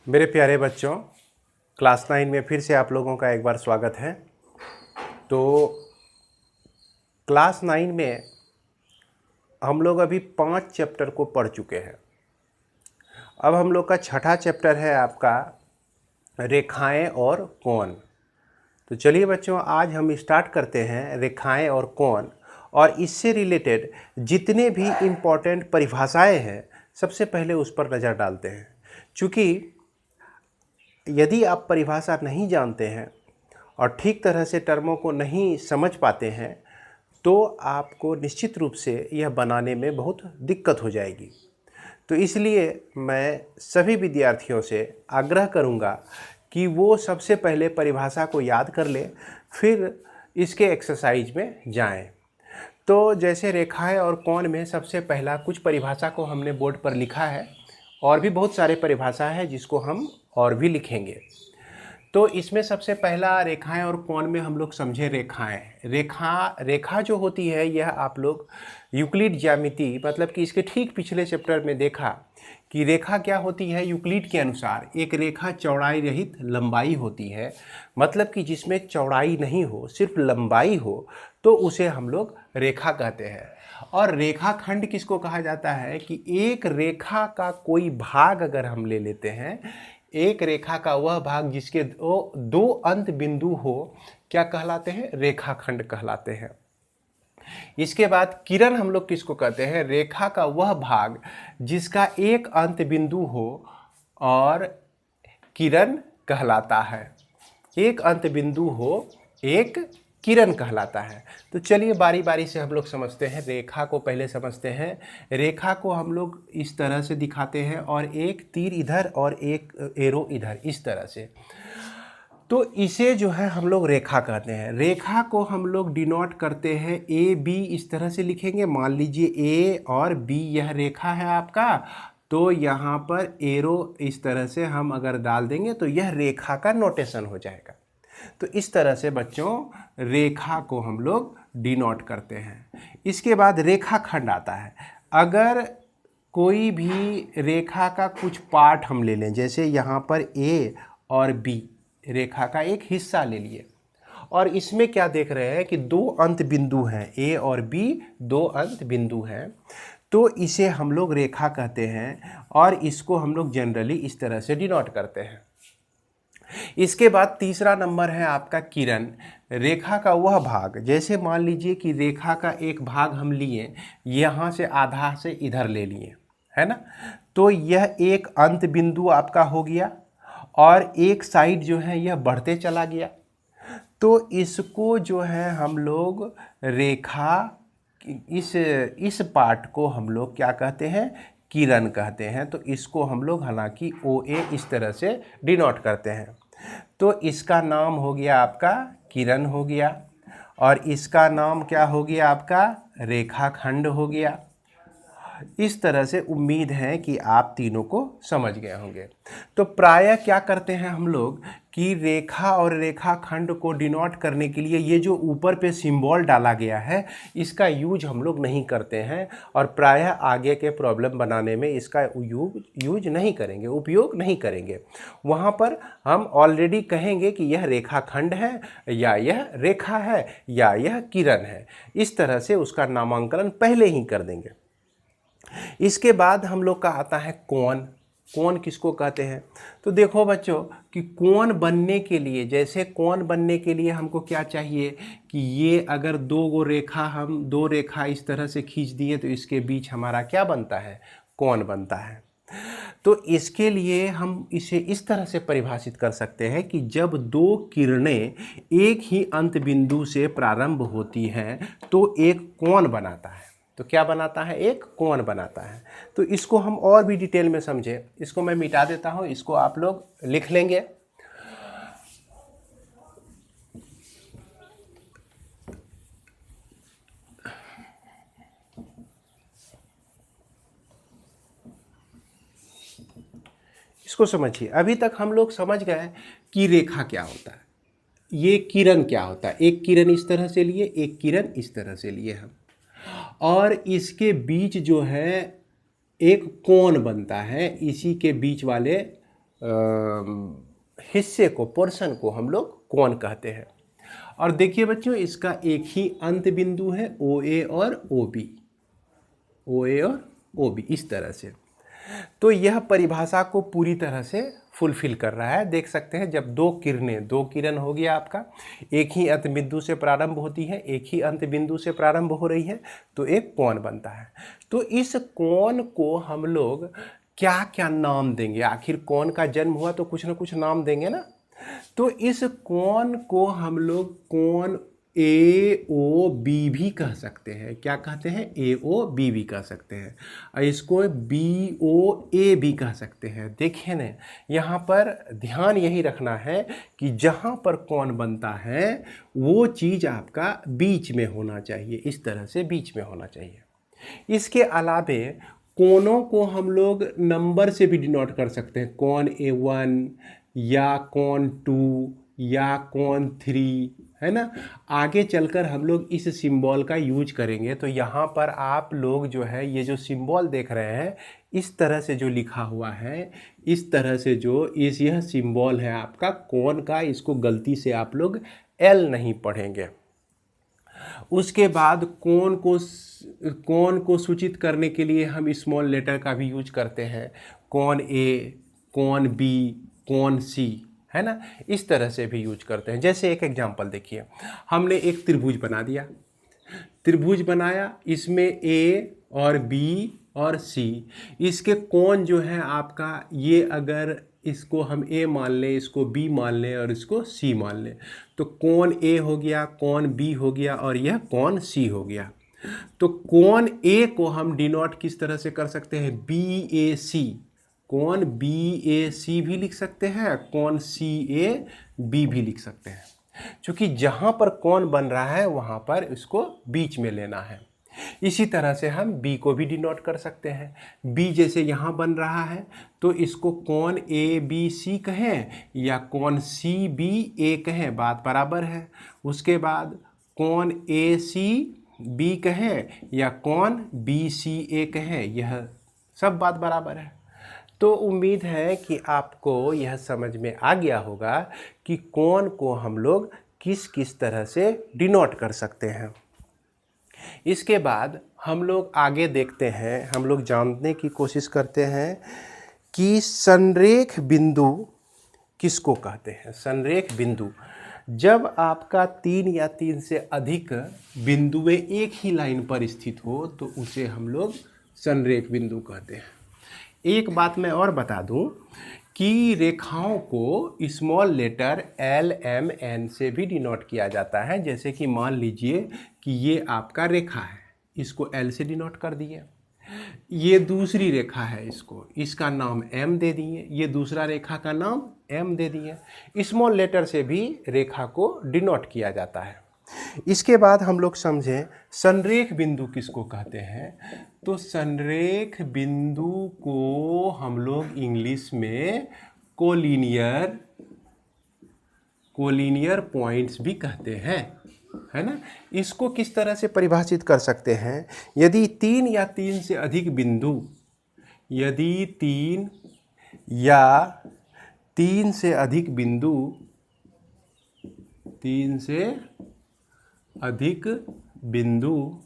मेरे प्यारे बच्चों, क्लास 9 में फिर से आप लोगों का एक बार स्वागत है। तो क्लास 9 में हम लोग अभी 5 चैप्टर को पढ़ चुके हैं। अब हम लोग का छठा चैप्टर है आपका रेखाएं और कोण। तो चलिए बच्चों, आज हम स्टार्ट करते हैं रेखाएं और कोण, और इससे रिलेटेड जितने भी इम्पोर्टेंट परिभाषाएं हैं सबसे पहले उस पर नज़र डालते हैं। चूँकि यदि आप परिभाषा नहीं जानते हैं और ठीक तरह से टर्मों को नहीं समझ पाते हैं तो आपको निश्चित रूप से यह बनाने में बहुत दिक्कत हो जाएगी। तो इसलिए मैं सभी विद्यार्थियों से आग्रह करूंगा कि वो सबसे पहले परिभाषा को याद कर लें, फिर इसके एक्सरसाइज में जाएं। तो जैसे रेखाएं और कोण में सबसे पहला कुछ परिभाषा को हमने बोर्ड पर लिखा है, और भी बहुत सारे परिभाषा है जिसको हम और भी लिखेंगे। तो इसमें सबसे पहला रेखाएं और कोण में हम लोग समझे रेखाएं। रेखा जो होती है यह आप लोग यूक्लिड ज्यामिति, मतलब कि इसके ठीक पिछले चैप्टर में देखा कि रेखा क्या होती है। यूक्लिड के अनुसार एक रेखा चौड़ाई रहित लंबाई होती है, मतलब कि जिसमें चौड़ाई नहीं हो, सिर्फ लंबाई हो, तो उसे हम लोग रेखा कहते हैं। और रेखाखंड किसको कहा जाता है कि एक रेखा का कोई भाग अगर हम ले लेते हैं, एक रेखा का वह भाग जिसके दो अंत बिंदु हो, क्या कहलाते हैं? रेखाखंड कहलाते हैं। इसके बाद किरण हम लोग किसको कहते हैं? रेखा का वह भाग जिसका एक अंत बिंदु हो और किरण कहलाता है। एक अंत बिंदु हो, एक किरण कहलाता है। तो चलिए बारी बारी से हम लोग समझते हैं। रेखा को पहले समझते हैं। रेखा को हम लोग इस तरह से दिखाते हैं, और एक तीर इधर और एक एरो इधर, इस तरह से। तो इसे जो है हम लोग रेखा कहते हैं। रेखा को हम लोग डिनोट करते हैं ए बी, इस तरह से लिखेंगे। मान लीजिए ए और बी यह रेखा है आपका, तो यहाँ पर एरो इस तरह से हम अगर डाल देंगे तो यह रेखा का नोटेशन हो जाएगा। तो इस तरह से बच्चों रेखा को हम लोग डिनोट करते हैं। इसके बाद रेखाखंड आता है। अगर कोई भी रेखा का कुछ पार्ट हम ले लें, जैसे यहाँ पर ए और बी रेखा का एक हिस्सा ले लिए, और इसमें क्या देख रहे हैं कि दो अंत बिंदु हैं, ए और बी दो अंत बिंदु हैं, तो इसे हम लोग रेखा कहते हैं, और इसको हम लोग जनरली इस तरह से डिनोट करते हैं। इसके बाद तीसरा नंबर है आपका किरण। रेखा का वह भाग, जैसे मान लीजिए कि रेखा का एक भाग हम लिए, यहाँ से आधा से इधर ले लिए, है ना, तो यह एक अंत बिंदु आपका हो गया, और एक साइड जो है यह बढ़ते चला गया। तो इसको जो है हम लोग रेखा, इस पार्ट को हम लोग क्या कहते हैं? किरण कहते हैं। तो इसको हम लोग हालांकि ओ ए इस तरह से डिनोट करते हैं। तो इसका नाम हो गया आपका किरण हो गया, और इसका नाम क्या हो गया आपका? रेखाखंड हो गया। इस तरह से उम्मीद है कि आप तीनों को समझ गए होंगे। तो प्रायः क्या करते हैं हम लोग कि रेखा और रेखाखंड को डिनोट करने के लिए ये जो ऊपर पे सिंबल डाला गया है, इसका यूज हम लोग नहीं करते हैं, और प्रायः आगे के प्रॉब्लम बनाने में इसका यूज नहीं करेंगे, उपयोग नहीं करेंगे। वहाँ पर हम ऑलरेडी कहेंगे कि यह रेखाखंड है, या यह रेखा है, या यह किरण है। इस तरह से उसका नामांकन पहले ही कर देंगे। इसके बाद हम लोग का आता है कोण। कोण किसको कहते हैं? तो देखो बच्चों कि कोण बनने के लिए, जैसे कोण बनने के लिए हमको क्या चाहिए कि ये अगर दो रेखा इस तरह से खींच दिए तो इसके बीच हमारा क्या बनता है? कोण बनता है। तो इसके लिए हम इसे इस तरह से परिभाषित कर सकते हैं कि जब दो किरणें एक ही अंत बिंदु से प्रारंभ होती हैं तो एक कोण बनाता है। तो क्या बनाता है? एक कोण बनाता है। तो इसको हम और भी डिटेल में समझे। इसको मैं मिटा देता हूं, इसको आप लोग लिख लेंगे। इसको समझिए। अभी तक हम लोग समझ गए कि रेखा क्या होता है, ये किरण क्या होता है। एक किरण इस तरह से लिए, एक किरण इस तरह से लिए हम, और इसके बीच जो है एक कोण बनता है, इसी के बीच वाले हिस्से को, पोर्शन को हम लोग कोण कहते हैं। और देखिए बच्चों, इसका एक ही अंत बिंदु है, ओ ए और ओ बी, ओ ए और ओ बी, इस तरह से। तो यह परिभाषा को पूरी तरह से फुलफिल कर रहा है। देख सकते हैं, जब दो किरण हो गया आपका, एक ही अंत बिंदु से प्रारंभ होती है, एक ही अंत बिंदु से प्रारंभ हो रही है, तो एक कोण बनता है। तो इस कोण को हम लोग क्या क्या नाम देंगे? आखिर कोण का जन्म हुआ तो कुछ ना कुछ नाम देंगे ना। तो इस कोण को हम लोग कोण ए ओ बी भी कह सकते हैं। क्या कहते हैं? ए ओ बी भी कह सकते हैं, और इसको बी ओ ए भी कह सकते हैं। देखिए ना, यहाँ पर ध्यान यही रखना है कि जहाँ पर कोण बनता है वो चीज़ आपका बीच में होना चाहिए, इस तरह से बीच में होना चाहिए। इसके अलावे कोणों को हम लोग नंबर से भी डिनोट कर सकते हैं, कोण A1 या कोण 2 या कोण 3, है ना। आगे चलकर हम लोग इस सिंबल का यूज करेंगे। तो यहाँ पर आप लोग जो है ये जो सिंबल देख रहे हैं, इस तरह से जो लिखा हुआ है, इस तरह से जो यह सिंबल है आपका कोण का, इसको गलती से आप लोग एल नहीं पढ़ेंगे। उसके बाद कोण को सूचित करने के लिए हम स्मॉल लेटर का भी यूज करते हैं, कोण ए, कोण बी, कोण सी, है ना। इस तरह से भी यूज करते हैं। जैसे एक एग्जांपल देखिए, हमने एक त्रिभुज बना दिया, त्रिभुज बनाया, इसमें ए और बी और सी, इसके कोण जो है आपका, ये अगर इसको हम ए मान लें, इसको बी मान लें और इसको सी मान लें, तो कोण ए हो गया, कोण बी हो गया और यह कोण सी हो गया। तो कोण ए को हम डिनोट किस तरह से कर सकते हैं? बी ए सी, कोण बी ए सी भी लिख सकते हैं, कोण सी ए बी भी लिख सकते हैं। क्योंकि जहाँ पर कोण बन रहा है वहाँ पर इसको बीच में लेना है। इसी तरह से हम बी को भी डिनोट कर सकते हैं। बी जैसे यहाँ बन रहा है तो इसको कोण ए बी सी कहें या कोण सी बी ए कहें, बात बराबर है। उसके बाद कोण ए सी बी कहें या कोण बी सी ए कहें, यह सब बात बराबर है। तो उम्मीद है कि आपको यह समझ में आ गया होगा कि कोण को हम लोग किस किस तरह से डिनोट कर सकते हैं। इसके बाद हम लोग आगे देखते हैं, हम लोग जानने की कोशिश करते हैं कि संरेख बिंदु किसको कहते हैं। संरेख बिंदु, जब आपका 3 या 3 से अधिक बिंदुएं एक ही लाइन पर स्थित हो तो उसे हम लोग संरेख बिंदु कहते हैं। एक बात मैं और बता दूं कि रेखाओं को small letter L M N से भी डिनोट किया जाता है। जैसे कि मान लीजिए कि ये आपका रेखा है, इसको एल से डिनोट कर दिए। ये दूसरी रेखा है, इसका नाम एम दे दिए। ये दूसरा रेखा का नाम एम दे दिए। स्मॉल लेटर से भी रेखा को डिनोट किया जाता है। इसके बाद हम लोग समझें संरेख बिंदु किसको कहते हैं। तो संरेख बिंदु को हम लोग इंग्लिश में कोलिनियर पॉइंट्स भी कहते हैं, है ना। इसको किस तरह से परिभाषित कर सकते हैं? यदि 3 या 3 से अधिक बिंदु, यदि 3 या 3 से अधिक बिंदु, 3 से अधिक बिंदु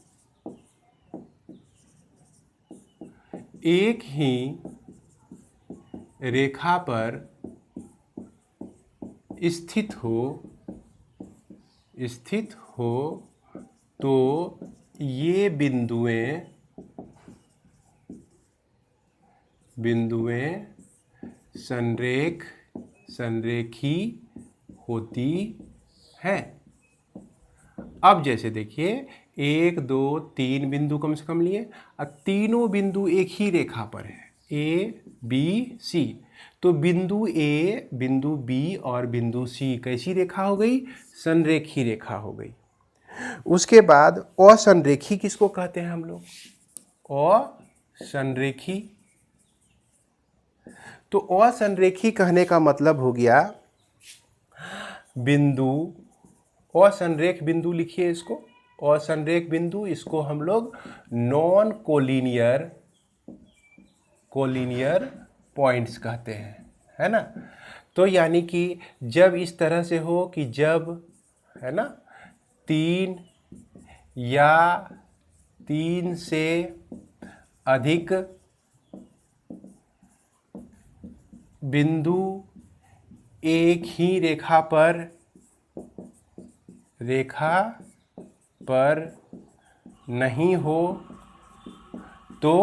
एक ही रेखा पर स्थित हो तो ये बिंदुएं संरेखी होती है। अब जैसे देखिए 1 2 3 बिंदु कम से कम लिए, अब तीनों बिंदु एक ही रेखा पर है, ए बी सी। तो बिंदु ए, बिंदु बी और बिंदु सी कैसी रेखा हो गई? संरेखी रेखा हो गई। उसके बाद असंरेखी किसको कहते हैं हम लोग? असंरेखी। तो असंरेखी कहने का मतलब हो गया बिंदु, असंरेख बिंदु लिखिए इसको, असंरेख बिंदु, इसको हम लोग कोलिनियर पॉइंट्स कहते हैं, है ना। तो यानी कि जब इस तरह से हो कि जब, है ना, 3 या 3 से अधिक बिंदु एक ही रेखा पर नहीं हो तो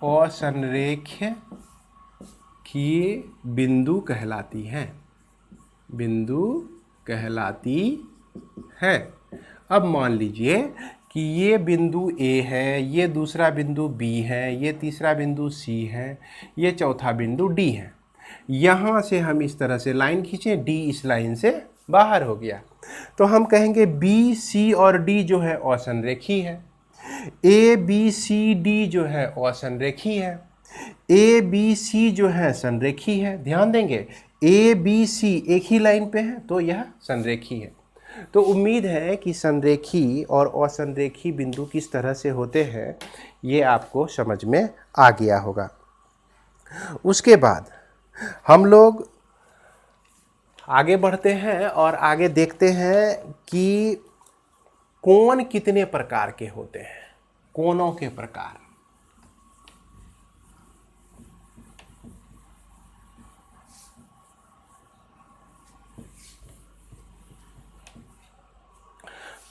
असंरेख्य बिंदु कहलाती हैं, बिंदु कहलाती है। अब मान लीजिए कि ये बिंदु A है, ये दूसरा बिंदु B है, ये तीसरा बिंदु C है, ये चौथा बिंदु D है। यहाँ से हम इस तरह से लाइन खींचें, D इस लाइन से बाहर हो गया, तो हम कहेंगे B, C और D जो है असंरेखी है। A, B, C, D जो है असंरेखी है। A, B, C जो है संरेखी है। ध्यान देंगे A, B, C एक ही लाइन पे है तो यह संरेखी है। तो उम्मीद है कि संरेखी और असंरेखी बिंदु किस तरह से होते हैं ये आपको समझ में आ गया होगा। उसके बाद हम लोग आगे बढ़ते हैं और आगे देखते हैं कि कोण कितने प्रकार के होते हैं, कोणों के प्रकार।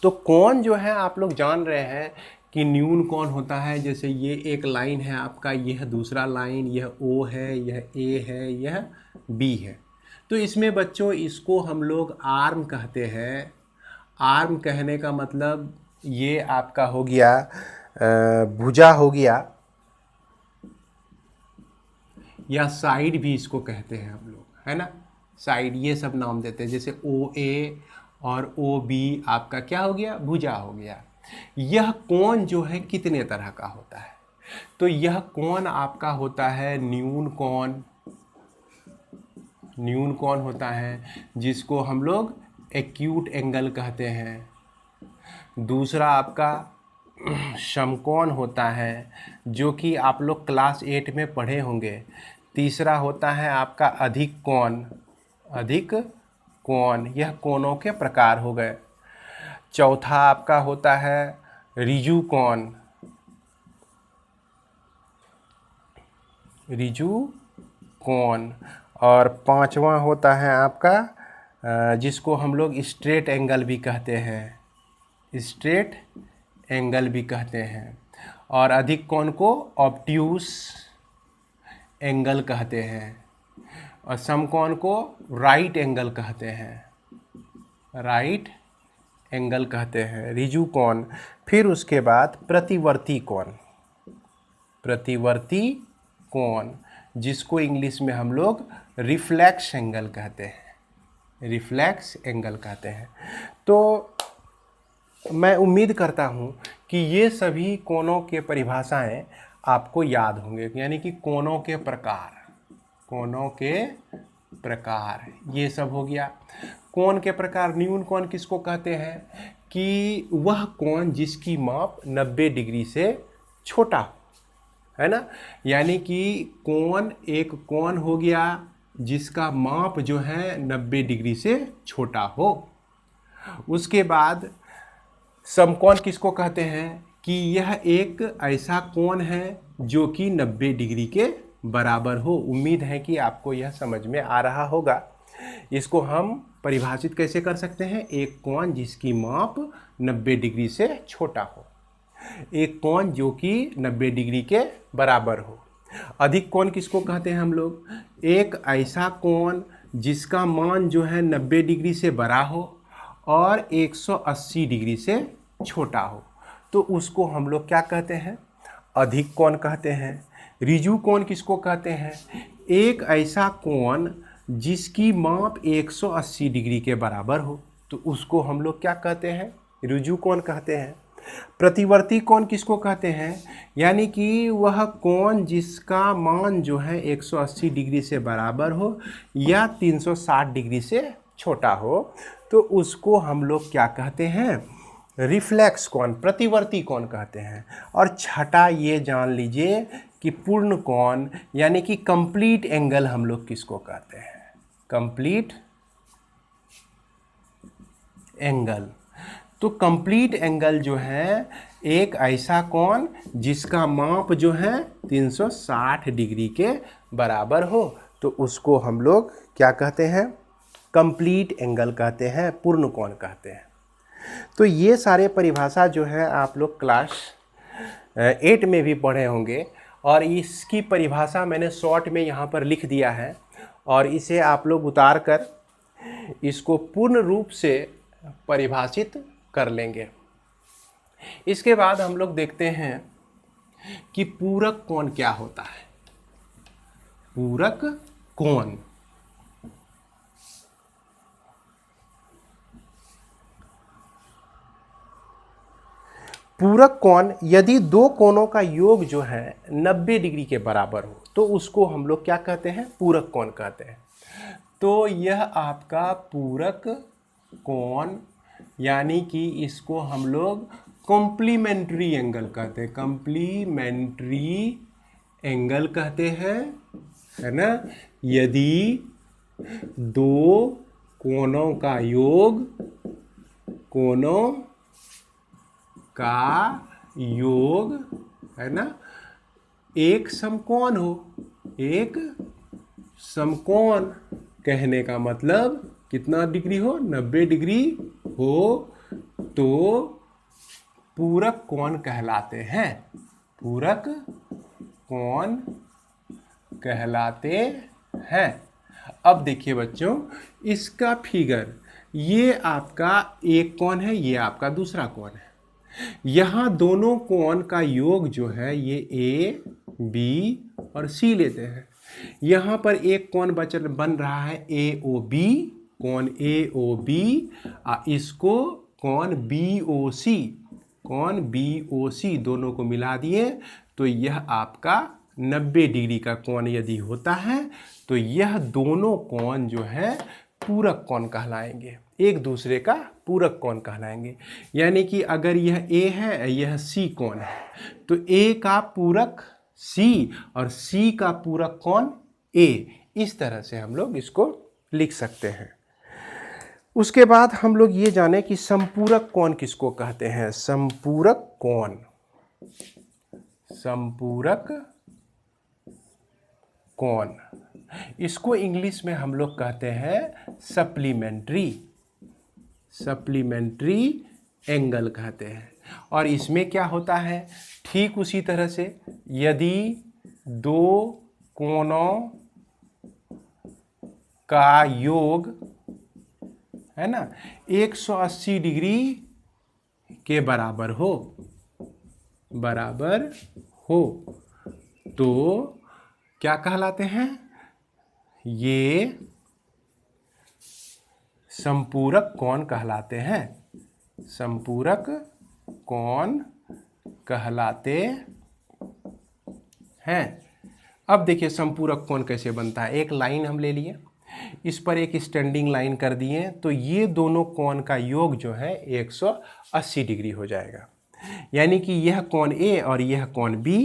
तो कोण जो है आप लोग जान रहे हैं कि न्यून कोण होता है, जैसे ये एक लाइन है आपका, यह दूसरा लाइन, यह O है, यह A है, यह B है। तो इसमें बच्चों इसको हम लोग आर्म कहते हैं। आर्म कहने का मतलब ये आपका हो गया भुजा हो गया, या साइड भी इसको कहते हैं हम लोग, है ना, साइड, ये सब नाम देते हैं। जैसे OA और OB आपका क्या हो गया, भुजा हो गया। यह कोण जो है कितने तरह का होता है, तो यह कोण आपका होता है न्यून कोण। न्यून कोण होता है जिसको हम लोग एक्यूट एंगल कहते हैं। दूसरा आपका समकोण होता है जो कि आप लोग क्लास 8 में पढ़े होंगे। तीसरा होता है आपका अधिक कोण। अधिक कोण, यह कोणों के प्रकार हो गए। चौथा आपका होता है ऋजु कोण। ऋजु कोण। और पांचवा होता है आपका जिसको हम लोग स्ट्रेट एंगल भी कहते हैं। स्ट्रेट एंगल भी कहते हैं। और अधिक कोण को ऑब्ट्यूस एंगल कहते हैं। और समकोण को राइट एंगल कहते हैं। राइट एंगल कहते हैं, ऋजु कोण। फिर उसके बाद प्रतिवर्ती कोण। प्रतिवर्ती कोण जिसको इंग्लिश में हम लोग रिफ्लेक्स एंगल कहते हैं। रिफ्लेक्स एंगल कहते हैं। तो मैं उम्मीद करता हूँ कि ये सभी कोणों के परिभाषाएं आपको याद होंगे, यानी कि कोणों के प्रकार। कोणों के प्रकार ये सब हो गया। कोण के प्रकार, न्यून कोण किसको कहते हैं कि वह कोण जिसकी माप 90 डिग्री से छोटा हो, है ना। यानी कि कोण, एक कोण हो गया जिसका माप जो है 90 डिग्री से छोटा हो। उसके बाद समकोण किसको कहते हैं कि यह एक ऐसा कोण है जो कि 90 डिग्री के बराबर हो। उम्मीद है कि आपको यह समझ में आ रहा होगा। इसको हम परिभाषित कैसे कर सकते हैं, एक कोण जिसकी माप 90 डिग्री से छोटा हो, एक कोण जो कि 90 डिग्री के बराबर हो। अधिक कोण किसको कहते हैं हम लोग, एक ऐसा कोण जिसका मान जो है 90 डिग्री से बड़ा हो और 180 डिग्री से छोटा हो, तो उसको हम लोग क्या कहते हैं, अधिक कोण कहते हैं। ऋजु कोण किसको कहते हैं, एक ऐसा कोण जिसकी माप 180 डिग्री के बराबर हो, तो उसको हम लोग क्या कहते हैं, ऋजु कोण कहते हैं। प्रतिवर्ती कोण किसको कहते हैं, यानी कि वह कोण जिसका मान जो है 180 डिग्री से बराबर हो या 360 डिग्री से छोटा हो, तो उसको हम लोग क्या कहते हैं रिफ्लेक्स कोण, प्रतिवर्ती कोण कहते हैं। और छठा ये जान लीजिए कि पूर्ण कोण यानी कि कंप्लीट एंगल हम लोग किसको कहते हैं, कंप्लीट एंगल। तो कंप्लीट एंगल जो है एक ऐसा कोण जिसका माप जो है 360 डिग्री के बराबर हो, तो उसको हम लोग क्या कहते हैं, कंप्लीट एंगल कहते हैं, पूर्ण कोण कहते हैं। तो ये सारे परिभाषा जो है आप लोग क्लास 8 में भी पढ़े होंगे, और इसकी परिभाषा मैंने शॉर्ट में यहाँ पर लिख दिया है, और इसे आप लोग उतार कर इसको पूर्ण रूप से परिभाषित कर लेंगे। इसके बाद हम लोग देखते हैं कि पूरक कोण क्या होता है। पूरक कोण, पूरक कोण यदि दो कोणों का योग जो है 90 डिग्री के बराबर हो तो उसको हम लोग क्या कहते हैं, पूरक कोण कहते हैं। तो यह आपका पूरक कोण यानी कि इसको हम लोग कॉम्प्लीमेंट्री एंगल कहते हैं, कॉम्प्लीमेंट्री एंगल कहते हैं, है ना। यदि दो कोणों का योग, कोणों का योग, है ना, एक समकोण हो, एक समकोण कहने का मतलब कितना डिग्री हो, 90 डिग्री हो, तो पूरक कोण कहलाते हैं, पूरक कोण कहलाते हैं। अब देखिए बच्चों, इसका फिगर, ये आपका एक कोण है, ये आपका दूसरा कोण है। यहाँ दोनों कोण का योग जो है ये ए, बी और सी लेते हैं। यहाँ पर एक कोण बन रहा है ए ओ बी, कोण ए ओ बी, इसको कोण बी ओ सी, कोण बी ओ सी दोनों को मिला दिए तो यह आपका 90 डिग्री का कोण यदि होता है तो यह दोनों कोण जो है पूरक कोण कहलाएंगे, एक दूसरे का पूरक कोण कहलाएंगे। यानी कि अगर यह ए है, यह सी कोण है, तो ए का पूरक सी और सी का पूरक कोण ए, इस तरह से हम लोग इसको लिख सकते हैं। उसके बाद हम लोग ये जाने कि संपूरक कोण किसको कहते हैं। संपूरक कोण, संपूरक कोण, इसको इंग्लिश में हम लोग कहते हैं सप्लीमेंट्री, सप्लीमेंट्री एंगल कहते हैं। और इसमें क्या होता है, ठीक उसी तरह से यदि दो कोणों का योग, है ना, 180 डिग्री के बराबर हो, बराबर हो, तो क्या कहलाते हैं, ये संपूरक कोण कहलाते हैं, संपूरक कोण कहलाते हैं। अब देखिए संपूरक कोण कैसे बनता है। एक लाइन हम ले लिए, इस पर एक स्टैंडिंग लाइन कर दिए, तो ये दोनों कोण का योग जो है 180 डिग्री हो जाएगा। यानी कि यह कोण ए और यह कोण बी,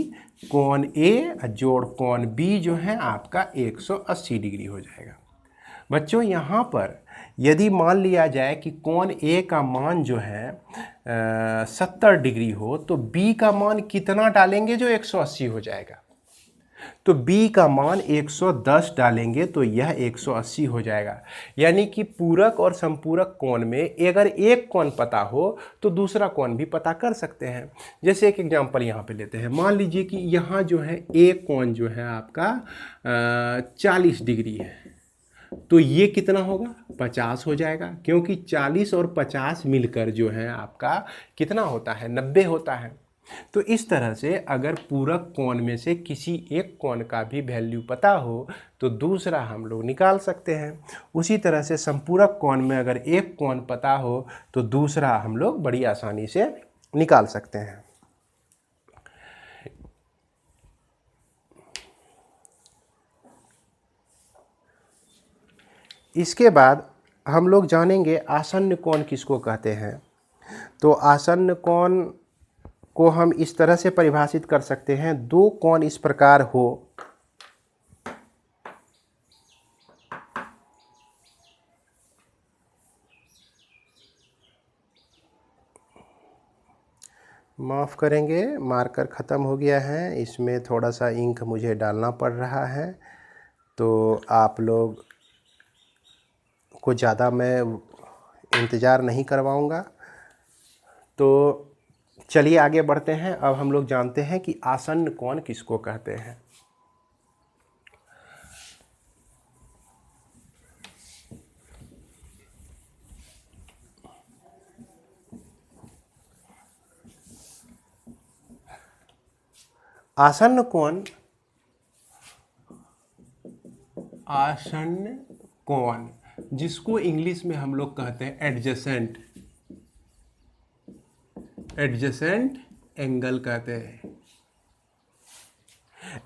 कोण ए जोड़ कोण बी जो है आपका 180 डिग्री हो जाएगा। बच्चों यहाँ पर यदि मान लिया जाए कि कोण ए का मान जो है 70 डिग्री हो, तो बी का मान कितना डालेंगे जो 180 हो जाएगा, तो b का मान 110 डालेंगे तो यह 180 हो जाएगा। यानी कि पूरक और संपूरक कोण में अगर एक कोण पता हो तो दूसरा कोण भी पता कर सकते हैं। जैसे एक एग्जांपल यहाँ पे लेते हैं, मान लीजिए कि यहाँ जो है एक कोण जो है आपका 40 डिग्री है, तो ये कितना होगा, 50 हो जाएगा, क्योंकि 40 और 50 मिलकर जो है आपका कितना होता है, 90 होता है। तो इस तरह से अगर पूरक कोण में से किसी एक कोण का भी वैल्यू पता हो तो दूसरा हम लोग निकाल सकते हैं। उसी तरह से संपूरक कोण में अगर एक कोण पता हो तो दूसरा हम लोग बड़ी आसानी से निकाल सकते हैं। इसके बाद हम लोग जानेंगे आसन्न कोण किसको कहते हैं। तो आसन्न कोण को हम इस तरह से परिभाषित कर सकते हैं, दो कोण इस प्रकार हो माफ़ करेंगे, मार्कर ख़त्म हो गया है, इसमें थोड़ा सा इंक मुझे डालना पड़ रहा है, तो आप लोग को ज़्यादा मैं इंतज़ार नहीं करवाऊंगा। तो चलिए आगे बढ़ते हैं। अब हम लोग जानते हैं कि आसन्न कोण किसको कहते हैं। आसन्न कोण, आसन्न कोण जिसको इंग्लिश में हम लोग कहते हैं एडजेसेंट, एडजेसेंट एंगल कहते हैं।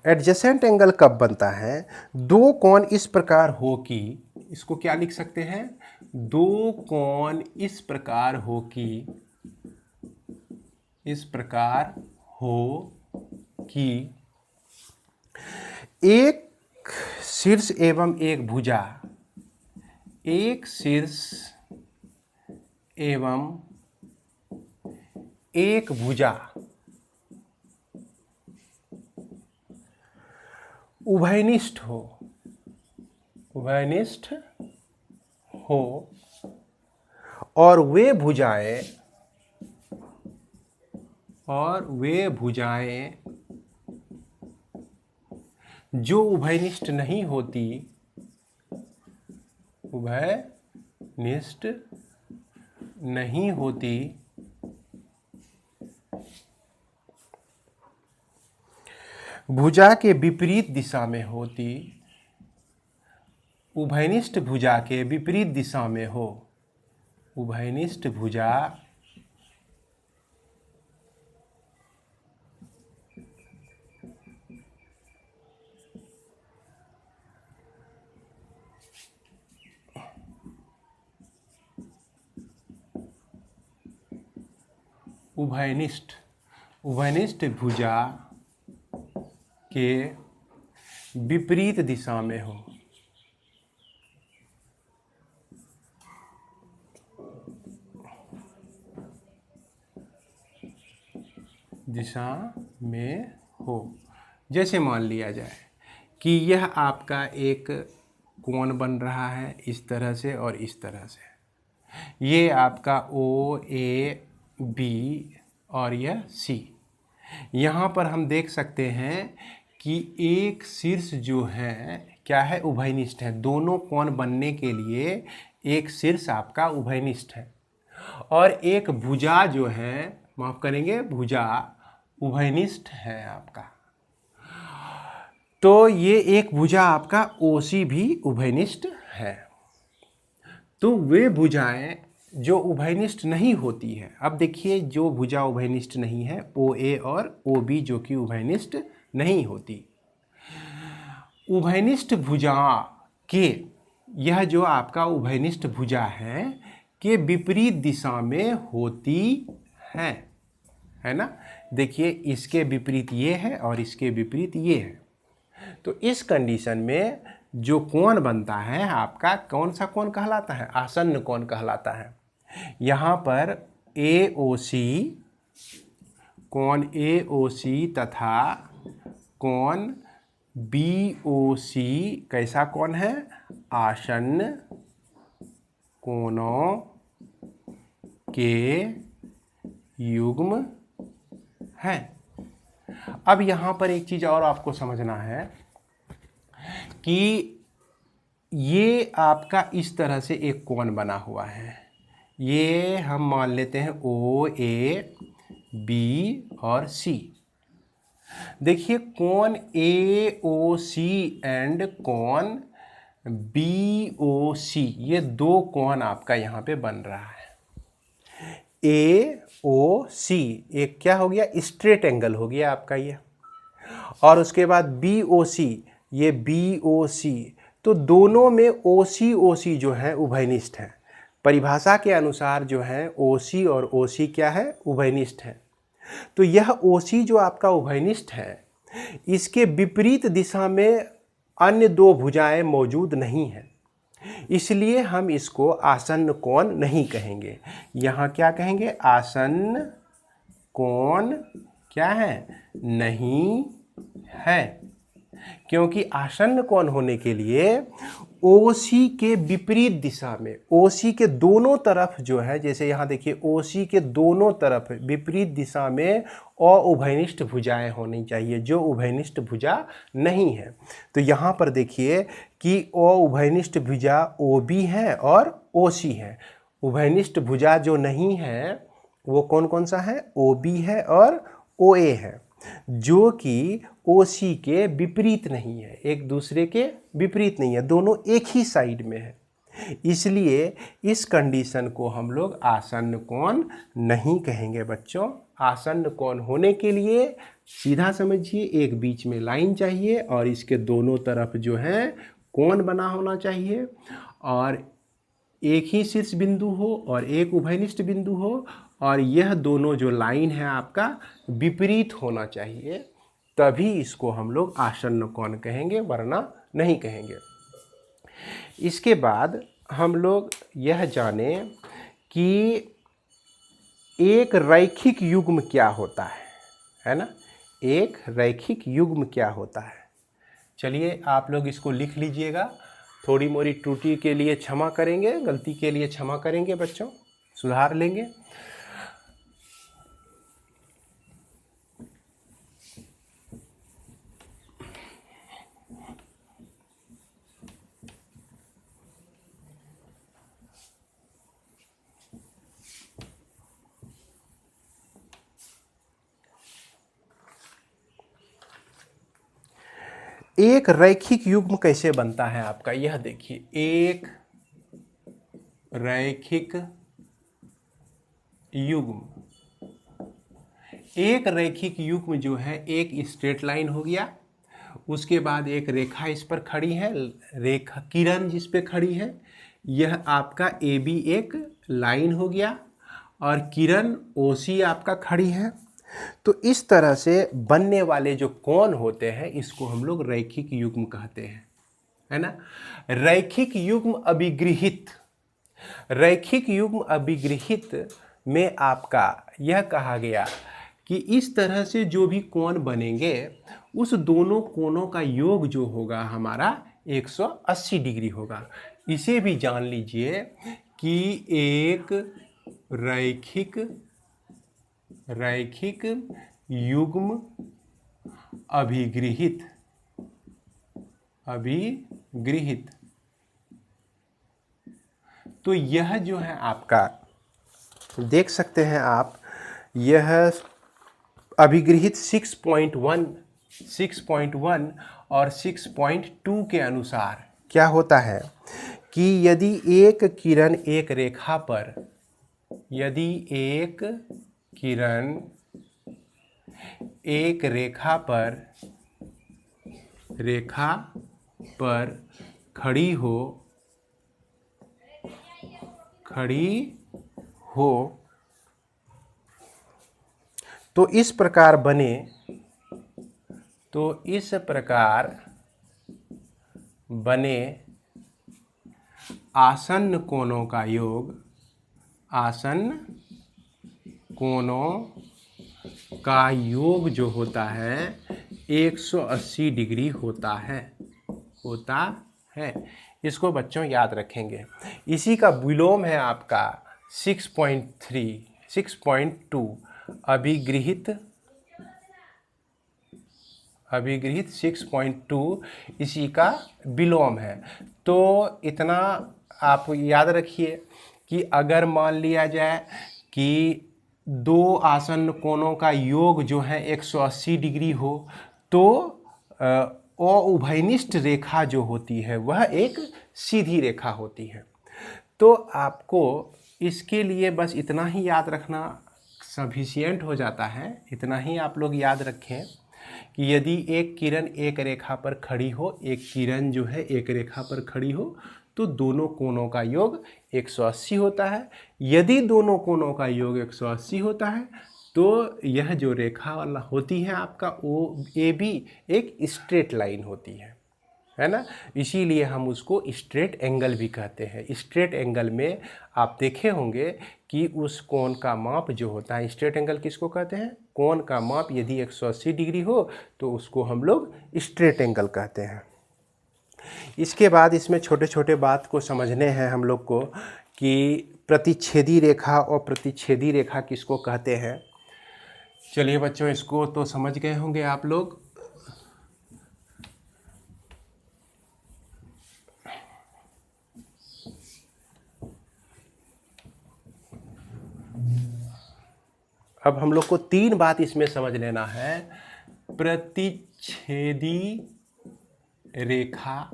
एडजेसेंट एंगल कब बनता है? दो कोण इस प्रकार हो कि, इसको क्या लिख सकते हैं? दो कोण इस प्रकार हो कि, इस प्रकार हो कि एक शीर्ष एवं एक भुजा, एक शीर्ष एवं एक भुजा उभयनिष्ठ हो, उभयनिष्ठ हो और वे भुजाएं, और वे भुजाएं जो उभयनिष्ठ नहीं होती, उभयनिष्ठ नहीं होती, भुजा के विपरीत दिशा में होती, उभयनिष्ठ भुजा के विपरीत दिशा में हो, उभयनिष्ठ भुजा उभयनिष्ठ, उभयनिष्ठ भुजा के विपरीत दिशा में हो, दिशा में हो। जैसे मान लिया जाए कि यह आपका एक कोण बन रहा है इस तरह से और इस तरह से, ये आपका ओ ए बी और यह सी। यहाँ पर हम देख सकते हैं कि एक शीर्ष जो है क्या है, उभयनिष्ठ है। दोनों कोण बनने के लिए एक शीर्ष आपका उभयनिष्ठ है और एक भुजा जो है, माफ करेंगे, भुजा उभयनिष्ठ है आपका। तो ये एक भुजा आपका ओसी भी उभयनिष्ठ है। तो वे भुजाएं जो उभयनिष्ठ नहीं होती है, अब देखिए जो भुजा उभयनिष्ठ नहीं है, ओ ए और ओ बी जो कि उभयनिष्ठ नहीं होती, उभयनिष्ठ भुजा के, यह जो आपका उभयनिष्ठ भुजा है के विपरीत दिशा में होती है ना। देखिए इसके विपरीत ये है और इसके विपरीत ये है। तो इस कंडीशन में जो कोण बनता है आपका, कौन सा कोण कहलाता है? आसन्न कोण कहलाता है। यहाँ पर AOC, कोण AOC तथा कोण BOC कैसा कोण है? आसन्न कोणों के युग्म है। अब यहाँ पर एक चीज़ और आपको समझना है कि ये आपका इस तरह से एक कोण बना हुआ है, ये हम मान लेते हैं OA B और C। देखिए कोण AOC एंड कोण BOC, ये दो कोण आपका यहाँ पे बन रहा है। AOC एक क्या हो गया? स्ट्रेट एंगल हो गया आपका ये, और उसके बाद BOC, ये BOC। तो दोनों में OC जो है उभयनिष्ठ है, परिभाषा के अनुसार जो है OC और OC क्या है, उभयनिष्ठ है। तो यह OC जो आपका उभयनिष्ठ है, इसके विपरीत दिशा में अन्य दो भुजाएं मौजूद नहीं हैं, इसलिए हम इसको आसन्न कोण नहीं कहेंगे। यहाँ क्या कहेंगे, आसन्न कोण क्या है, नहीं है, क्योंकि आसन्न कोण होने के लिए OC के विपरीत दिशा में, OC के दोनों तरफ जो है, जैसे यहाँ देखिए OC के दोनों तरफ विपरीत दिशा में अउभयनिष्ठ भुजाएं होनी चाहिए, जो उभयनिष्ठ भुजा नहीं है। तो यहाँ पर देखिए कि अउभयनिष्ठ भुजा OB है और OC है। उभयनिष्ठ भुजा जो नहीं है वो कौन कौन सा है, OB है और OA है, जो कि OC के विपरीत नहीं है, एक दूसरे के विपरीत नहीं है, दोनों एक ही साइड में है। इसलिए इस कंडीशन को हम लोग आसन्न कोण नहीं कहेंगे बच्चों। आसन्न कोण होने के लिए सीधा समझिए, एक बीच में लाइन चाहिए और इसके दोनों तरफ जो है कोण बना होना चाहिए, और एक ही शीर्ष बिंदु हो और एक उभयनिष्ठ बिंदु हो, और यह दोनों जो लाइन है आपका विपरीत होना चाहिए, तभी इसको हम लोग आसन्न कोण कहेंगे, वरना नहीं कहेंगे। इसके बाद हम लोग यह जाने कि एक रैखिक युग्म क्या होता है ना, एक रैखिक युग्म क्या होता है। चलिए आप लोग इसको लिख लीजिएगा, थोड़ी मोड़ी त्रुटि के लिए क्षमा करेंगे, गलती के लिए क्षमा करेंगे बच्चों, सुधार लेंगे। एक रैखिक युग्म कैसे बनता है आपका, यह देखिए, एक रैखिक युग्म, एक रैखिक युग्म जो है एक स्ट्रेट लाइन हो गया, उसके बाद एक रेखा इस पर खड़ी है, रेखा किरण जिस पे खड़ी है, यह आपका AB एक लाइन हो गया, और किरण OC आपका खड़ी है। तो इस तरह से बनने वाले जो कोण होते हैं इसको हम लोग रैखिक युग्म कहते हैं, है ना। रैखिक युग्म अभिगृहित, रैखिक युग्म अभिगृहित में आपका यह कहा गया कि इस तरह से जो भी कोण बनेंगे उस दोनों कोणों का योग जो होगा हमारा 180 डिग्री होगा। इसे भी जान लीजिए कि एक रैखिक युग्म अभिगृहित तो यह जो है आपका देख सकते हैं आप, यह अभिगृहित 6.1 और 6.2 के अनुसार क्या होता है कि यदि एक किरण एक रेखा पर, यदि एक किरण एक रेखा पर खड़ी हो तो इस प्रकार बने, आसन्न कोणों का योग, आसन्न कोणों का योग जो होता है 180 डिग्री होता है। इसको बच्चों याद रखेंगे। इसी का विलोम है आपका 6.2 अभिगृहित 6.2 इसी का विलोम है। तो इतना आप याद रखिए कि अगर मान लिया जाए कि दो आसन्न कोणों का योग जो है 180 डिग्री हो, तो अउभयनिष्ठ रेखा जो होती है वह एक सीधी रेखा होती है। तो आपको इसके लिए बस इतना ही याद रखना सफिशिएंट हो जाता है, इतना ही आप लोग याद रखें। कि यदि एक किरण एक रेखा पर खड़ी हो, एक किरण जो है एक रेखा पर खड़ी हो, तो दोनों कोणों का योग 180 होता है। यदि दोनों कोणों का योग 180 होता है तो यह जो रेखा वाला होती है आपका ओ ए बी एक स्ट्रेट लाइन होती है ना। इसीलिए हम उसको स्ट्रेट एंगल भी कहते हैं। स्ट्रेट एंगल में आप देखे होंगे कि उस कोण का माप जो होता है, स्ट्रेट एंगल किसको कहते हैं? कोण का माप यदि 180 डिग्री हो तो उसको हम लोग स्ट्रेट एंगल कहते हैं। इसके बाद इसमें छोटे छोटे बात को समझने हैं हम लोग को कि प्रतिच्छेदी रेखा और प्रतिच्छेदी रेखा किसको कहते हैं। चलिए बच्चों, इसको तो समझ गए होंगे आप लोग। अब हम लोग को 3 बात इसमें समझ लेना है। प्रतिच्छेदी रेखा,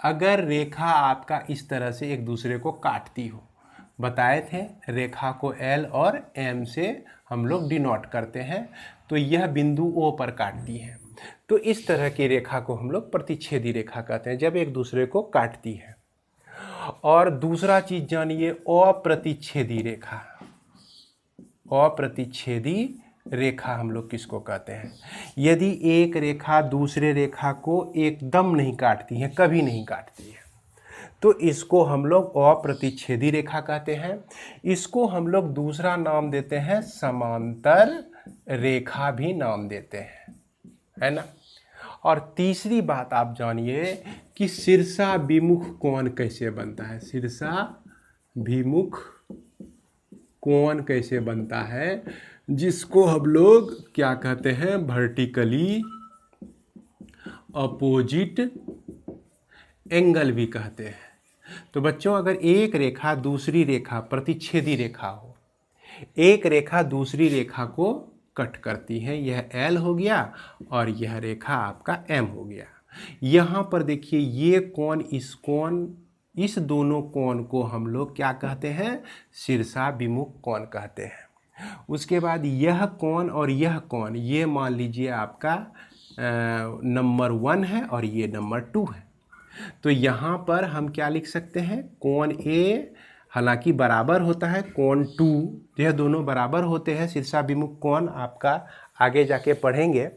अगर रेखा आपका इस तरह से एक दूसरे को काटती हो, बताए थे रेखा को L और M से हम लोग डिनोट करते हैं, तो यह बिंदु O पर काटती है, तो इस तरह की रेखा को हम लोग प्रतिच्छेदी रेखा कहते हैं, जब एक दूसरे को काटती है। और दूसरा चीज जानिए, अप्रतिच्छेदी रेखा। अप्रतिच्छेदी रेखा हम लोग किसको कहते हैं? यदि एक रेखा दूसरे रेखा को एकदम नहीं काटती है, कभी नहीं काटती है, तो इसको हम लोग अप्रतिच्छेदी रेखा कहते हैं। इसको हम लोग दूसरा नाम देते हैं समांतर रेखा भी नाम देते हैं, है ना। और तीसरी बात आप जानिए कि शीर्षाभिमुख कोण कैसे बनता है। शीर्षाभिमुख कोण कैसे बनता है, जिसको हम लोग क्या कहते हैं? वर्टिकली अपोजिट एंगल भी कहते हैं। तो बच्चों, अगर एक रेखा दूसरी रेखा प्रतिच्छेदी रेखा हो, एक रेखा दूसरी रेखा को कट करती है, यह L हो गया और यह रेखा आपका M हो गया। यहाँ पर देखिए, ये कोण इस दोनों कोण को हम लोग क्या कहते हैं? शीर्षाभिमुख कोण कहते हैं। उसके बाद यह कोण और यह कोण, ये मान लीजिए आपका नंबर 1 है और ये नंबर 2 है, तो यहाँ पर हम क्या लिख सकते हैं? कोण A हालांकि बराबर होता है कोण 2, यह दोनों बराबर होते हैं शीर्षाभिमुख कोण, आपका आगे जाके पढ़ेंगे।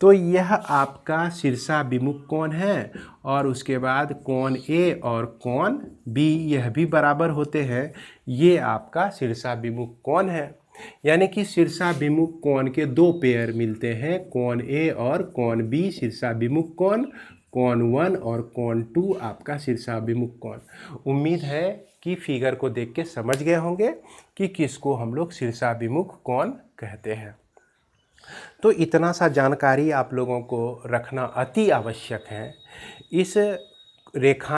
तो यह आपका शीर्षाभिमुख कोण है, और उसके बाद कोण A और कोण B यह भी बराबर होते हैं, ये आपका शीर्षाभिमुख कोण है। यानी कि शीर्षाभिमुख कोण के 2 पेयर मिलते हैं, कोण A और कोण B शीर्षाभिमुख कोण, कोण 1 और कोण 2 आपका शीर्षाभिमुख कोण। उम्मीद है कि फिगर को देख के समझ गए होंगे कि किसको हम लोग शीर्षाभिमुख कोण कहते हैं। तो इतना सा जानकारी आप लोगों को रखना अति आवश्यक है। इस रेखा